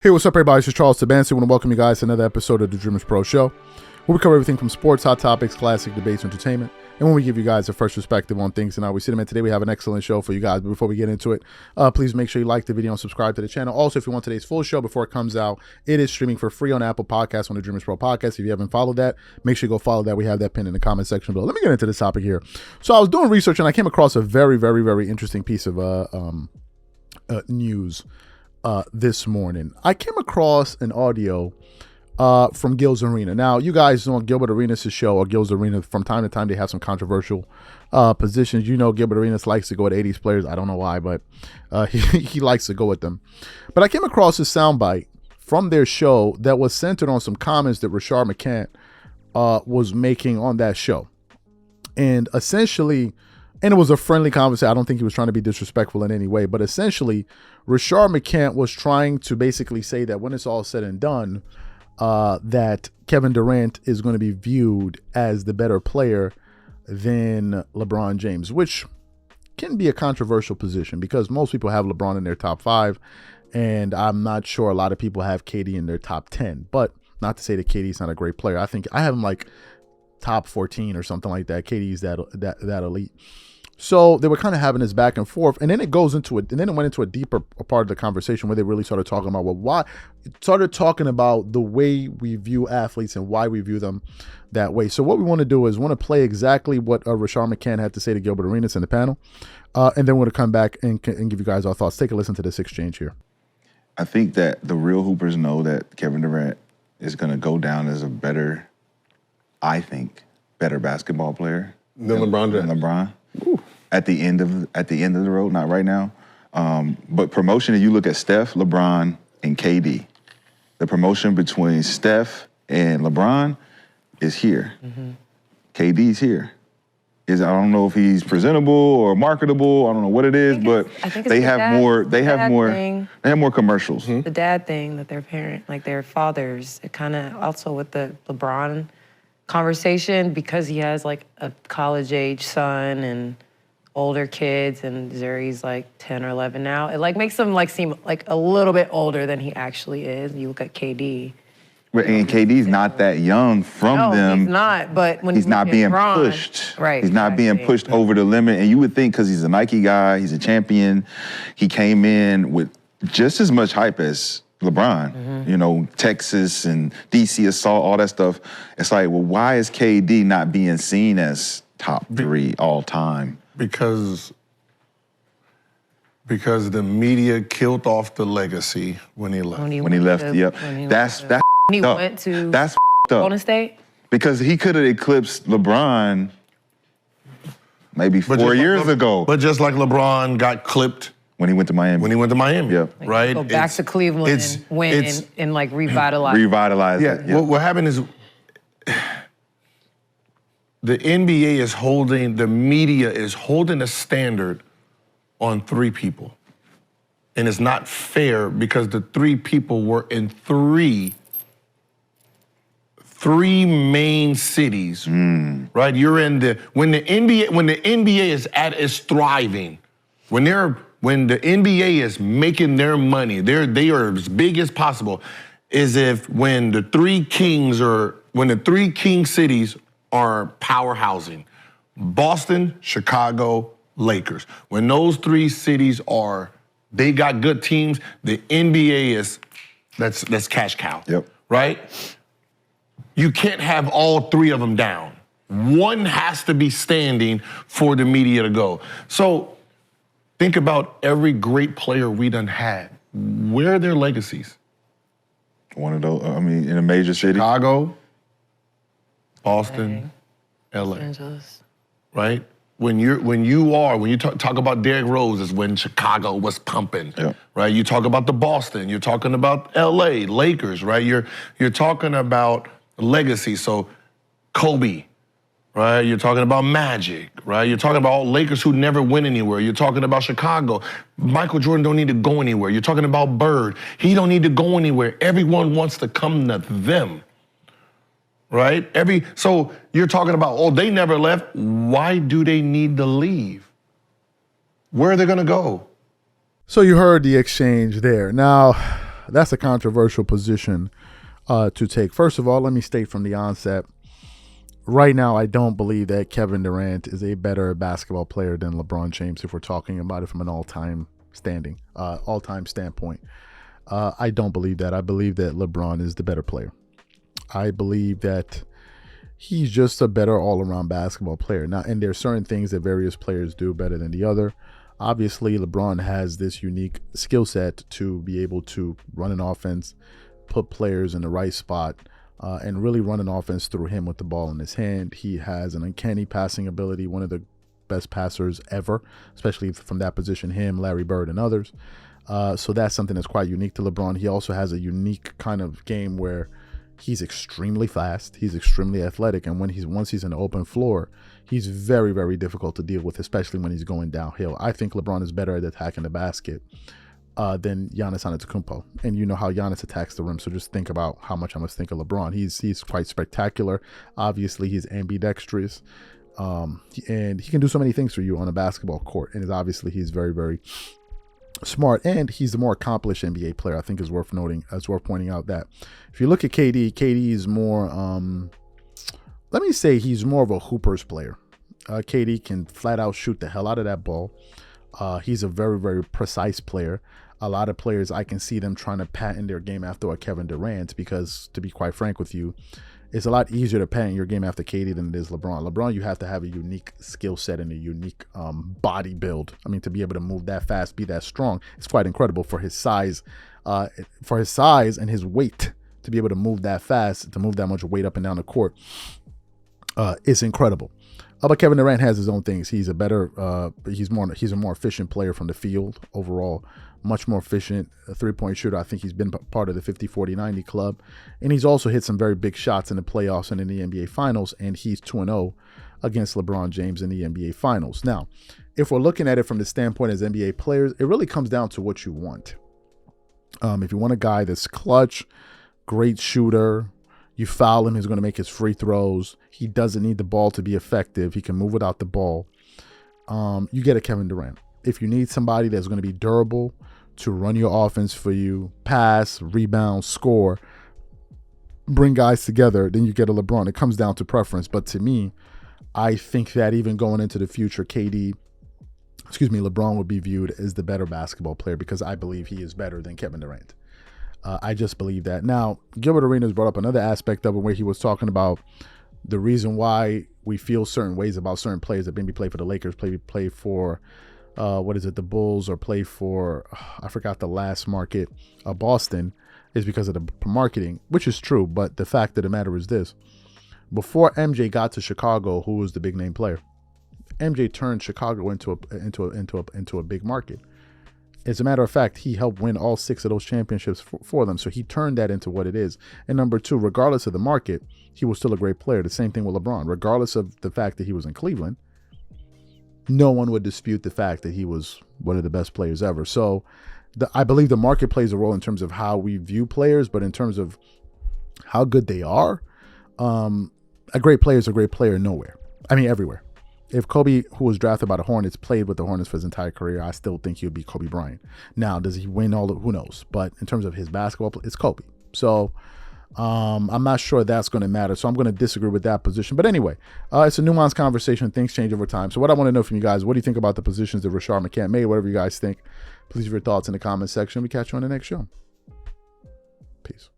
Hey, what's up, everybody? This is Charles Tabansi. I want to welcome you guys to another episode of the DREAMERSPRO show, where we cover everything from sports, hot topics, classic debates, entertainment, and when we give you guys a first perspective on things and how we see them. And today we have an excellent show for you guys. But before we get into it, please make sure you like the video and subscribe to the channel. Also, if you want today's full show before it comes out, it is streaming for free on Apple Podcasts on the DREAMERSPRO podcast. If you haven't followed that, make sure you go follow that. We have that pinned in the comment section below. Let me get into this topic here. So I was doing research and I came across a very, very, very interesting piece of news this morning. I came across an audio from Gils Arena. Now, you guys know Gilbert Arenas' show, or Gils Arena, from time to time they have some controversial positions. You know, Gilbert Arenas likes to go at 80s players. I don't know why, but he likes to go with them. But I came across a soundbite from their show that was centered on some comments that Rashard McCants was making on that show. And essentially, and it was a friendly conversation. I don't think he was trying to be disrespectful in any way, but essentially, Rashard McCants was trying to basically say that when it's all said and done, that Kevin Durant is going to be viewed as the better player than LeBron James, which can be a controversial position because most people have LeBron in their top 5, and I'm not sure a lot of people have KD in their top 10. But not to say that KD is not a great player. I think I have him like top 14 or something like that. KD's that elite. So they were kind of having this back and forth, and then it goes into it, and then it went into a deeper part of the conversation where they really started talking about, well, why, started talking about the way we view athletes and why we view them that way. So what we want to do is want to play exactly what Rashard McCants had to say to Gilbert Arenas in the panel, and then we're going to come back and give you guys our thoughts. Take a listen to this exchange here. I think that the real hoopers know that Kevin Durant is going to go down as a better, I think, better basketball player than LeBron James. LeBron. At the end of the road, not right now. But promotion, if you look at Steph, LeBron, and KD, the promotion between Steph and LeBron is here. Mm-hmm. KD's here. I don't know if he's presentable or marketable. I don't know what it is, but they have more. They have more commercials. Mm-hmm. The dad thing that their parent, like their fathers, it kind of also with the LeBron conversation, because he has like a college-age son and older kids, and Zuri's like 10 or 11 now. It like makes him like seem like a little bit older than he actually is. You look at KD. And KD's not that young from them. No, he's not, but when he's not being pushed. Right. He's not being pushed over the limit. And you would think, because he's a Nike guy, he's a champion, he came in with just as much hype as LeBron, you know, Texas and DC assault, all that stuff. It's like, well, why is KD not being seen as top 3 all time? Because the media killed off the legacy when he left. When he left, yep. That's when he up. went to that's Golden State? Because he could have eclipsed LeBron maybe 4 years ago. But just like LeBron got clipped when he went to Miami. Yeah. Like, right? Go back to Cleveland and win and like revitalize. Revitalize it. What happened is the NBA is holding, the media is holding a standard on 3 people. And it's not fair because the 3 people were in three main cities, right? You're in when the NBA is at its thriving, when the NBA is making their money, they are as big as possible, is if when the 3 king cities are powerhousing, Boston, Chicago, Lakers. When those 3 cities they got good teams, the NBA that's cash cow. Yep. Right? You can't have all 3 of them down. One has to be standing for the media to go. So think about every great player we done had. Where are their legacies? One of those, in a major city. Chicago, Boston, LA. Los Angeles. Right? When you talk about Derrick Rose, is when Chicago was pumping, right? You talk about the Boston, you're talking about LA, Lakers, right? You're talking about legacy. So Kobe, right? You're talking about Magic, right? You're talking about all Lakers who never went anywhere. You're talking about Chicago. Michael Jordan don't need to go anywhere. You're talking about Bird. He don't need to go anywhere. Everyone wants to come to them. Right? So you're talking about, they never left. Why do they need to leave? Where are they going to go? So you heard the exchange there. Now, that's a controversial position to take. First of all, let me state from the onset, right now, I don't believe that Kevin Durant is a better basketball player than LeBron James if we're talking about it from an all-time standpoint. I don't believe that. I believe that LeBron is the better player. I believe that he's just a better all-around basketball player. Now, and there are certain things that various players do better than the other. Obviously, LeBron has this unique skill set to be able to run an offense, put players in the right spot, and really run an offense through him with the ball in his hand. He has an uncanny passing ability, one of the best passers ever, especially from that position, him, Larry Bird, and others. So that's something that's quite unique to LeBron. He also has a unique kind of game where he's extremely fast, he's extremely athletic, and once he's in the open floor, he's very, very difficult to deal with, especially when he's going downhill. I think LeBron is better at attacking the basket than Giannis Antetokounmpo, and you know how Giannis attacks the rim. So just think about how much I must think of LeBron. He's quite spectacular. Obviously, he's ambidextrous, and he can do so many things for you on a basketball court. And obviously, he's very, very smart, and he's the more accomplished NBA player. I think is worth noting, as worth pointing out that if you look at KD is more, let me say he's more of a hoopers player. KD can flat out shoot the hell out of that ball. He's a very, very precise player. A lot of players, I can see them trying to patent their game after a Kevin Durant because, to be quite frank with you, it's a lot easier to patent your game after KD than it is LeBron. LeBron, you have to have a unique skill set and a unique body build. I mean, to be able to move that fast, be that strong, it's quite incredible for his size. And his weight, to be able to move that fast, to move that much weight up and down the court, it's incredible. But Kevin Durant has his own things. He's a more efficient player from the field overall. Much more efficient three-point shooter. I think he's been part of the 50-40-90 club. And he's also hit some very big shots in the playoffs and in the NBA Finals, and he's 2-0 against LeBron James in the NBA Finals. Now, if we're looking at it from the standpoint as NBA players, it really comes down to what you want. If you want a guy that's clutch, great shooter, you foul him, he's going to make his free throws, he doesn't need the ball to be effective, he can move without the ball, you get a Kevin Durant. If you need somebody that's going to be durable, to run your offense for you, pass, rebound, score, bring guys together, then you get a LeBron. It comes down to preference. But to me, I think that even going into the future, LeBron would be viewed as the better basketball player because I believe he is better than Kevin Durant. I just believe that. Now, Gilbert Arenas brought up another aspect of it where he was talking about the reason why we feel certain ways about certain players that maybe play for the Lakers, play for the Bulls, or play for, I forgot the last market, Boston, is because of the marketing, which is true. But the fact of the matter is this: before MJ got to Chicago, who was the big name player? MJ turned Chicago into a big market. As a matter of fact, he helped win all 6 of those championships for them. So he turned that into what it is. And number 2, regardless of the market, he was still a great player. The same thing with LeBron. Regardless of the fact that he was in Cleveland, no one would dispute the fact that he was one of the best players ever. So I believe the market plays a role in terms of how we view players, but in terms of how good they are, a great player is a great player everywhere. If Kobe, who was drafted by the Hornets, played with the Hornets for his entire career, I still think he would be Kobe Bryant. Now, does he win who knows? But in terms of his basketball, it's Kobe. So I'm not sure that's going to matter. So I'm going to disagree with that position. But anyway, it's a nuanced conversation. Things change over time. So what I want to know from you guys, what do you think about the positions that Rashard McCants made? Whatever you guys think, please leave your thoughts in the comment section. We catch you on the next show. Peace.